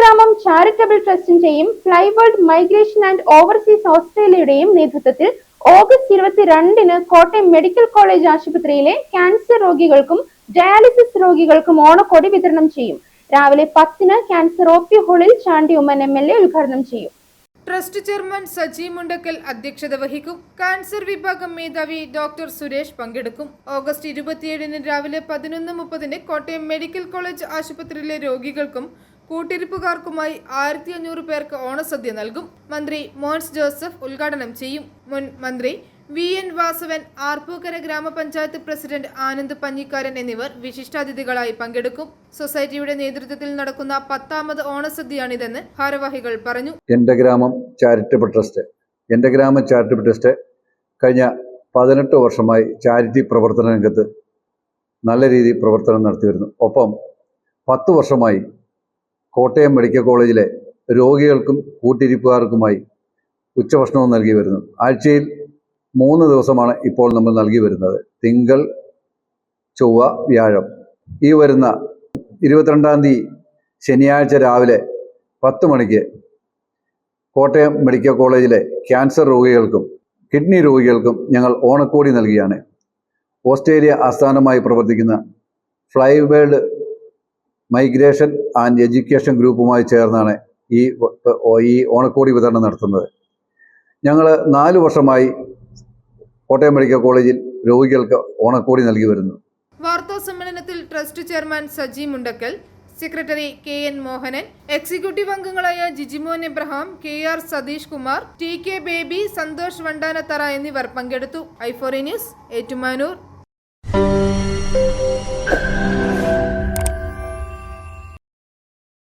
ഗ്രാമം charitable ട്രസ്റ്റിന്റെയും ഫ്ലൈവേൾഡ് migration and overseas ഓസ്ട്രേലിയയുടെയും നേതൃത്വത്തിൽ August 22-ന് Kottayam medical college ആശുപത്രിയിലെ ക്യാൻസർ രോഗികൾക്കും ഡയാലിസിസ് രോഗികൾക്കും ഓണക്കോടി വിതരണം ചെയ്യും. രാവിലെ 10-ന് ക്യാൻസർ OP ഹാളിൽ ചാണ്ടി ഉമ്മൻ MLA ഉദ്ഘാടനം ചെയ്യും. ട്രസ്റ്റ് ചെയർമാൻ സജി മുണ്ടക്കൽ അധ്യക്ഷത വഹിക്കും. കാൻസർ വിഭാഗം മേധാവി ഡോക്ടർ സുരേഷ് പങ്കെടുക്കും. ഓഗസ്റ്റ് 27-ന് രാവിലെ 11:30-ന് കോട്ടയം മെഡിക്കൽ കോളേജ് ആശുപത്രിയിലെ രോഗികൾക്കും കൂട്ടിരിപ്പുകാർക്കുമായി 1500 പേർക്ക് ഓണസദ്യ നൽകും. മന്ത്രി മോൻസ് ജോസഫ് ഉദ്ഘാടനം ചെയ്യും. മുൻ മന്ത്രി VN വാസവൻ, ആർപ്പൂക്കര ഗ്രാമപഞ്ചായത്ത് പ്രസിഡന്റ് ആനന്ദ് പഞ്ഞിക്കാരൻ എന്നിവർ വിശിഷ്ടാതിഥികളായി പങ്കെടുക്കും. സൊസൈറ്റിയുടെ നേതൃത്വത്തിൽ നടക്കുന്ന 10ാമത് ഓണസദ്യയാണിതെന്ന് ഭാരവാഹികൾ പറഞ്ഞു. എൻ്റെ ഗ്രാമം ചാരിറ്റബിൾ ട്രസ്റ്റ് കഴിഞ്ഞ 18 വർഷമായി ചാരിറ്റി പ്രവർത്തന രംഗത്ത് നല്ല രീതിയിൽ പ്രവർത്തനം നടത്തി വരുന്നു. ഒപ്പം 10 വർഷമായി കോട്ടയം മെഡിക്കൽ കോളേജിലെ രോഗികൾക്കും കൂട്ടിരിപ്പുകാർക്കുമായി ഉച്ചഭക്ഷണവും നൽകി വരുന്നു. ആഴ്ചയിൽ 3 ദിവസമാണ് ഇപ്പോൾ നമ്മൾ നൽകി വരുന്നത്. തിങ്കൾ, ചൊവ്വ, വ്യാഴം. ഈ വരുന്ന 22-ാം തീയതി ശനിയാഴ്ച രാവിലെ 10 മണിക്ക് കോട്ടയം മെഡിക്കൽ കോളേജിലെ ക്യാൻസർ രോഗികൾക്കും കിഡ്നി രോഗികൾക്കും ഞങ്ങൾ ഓണക്കോടി നൽകിയാണ്. ഓസ്ട്രേലിയ ആസ്ഥാനമായി പ്രവർത്തിക്കുന്ന ഫ്ലൈവേൾഡ് മൈഗ്രേഷൻ ആൻഡ് എഡ്യൂക്കേഷൻ ഗ്രൂപ്പുമായി ചേർന്നാണ് ഈ ഓണക്കോടി വിതരണം നടത്തുന്നത്. ഞങ്ങൾ 4 വർഷമായി കോട്ടയം മെഡിക്കൽ കോളേജിൽ രോഗികൾക്ക് ഓണക്കോടി നൽകി വരുന്നു. വാർത്താ സമ്മേളനത്തിൽ trust chairman Saji Mundakkal, secretary KN Mohanan, executive അംഗങ്ങളായ ജിജിമോൻ എബ്രഹാം, KR സതീഷ് കുമാർ, TK ബേബി, സന്തോഷ് വണ്ടാനത്തറ എന്നിവർ പങ്കെടുത്തു. i4 news, Ettumanoor.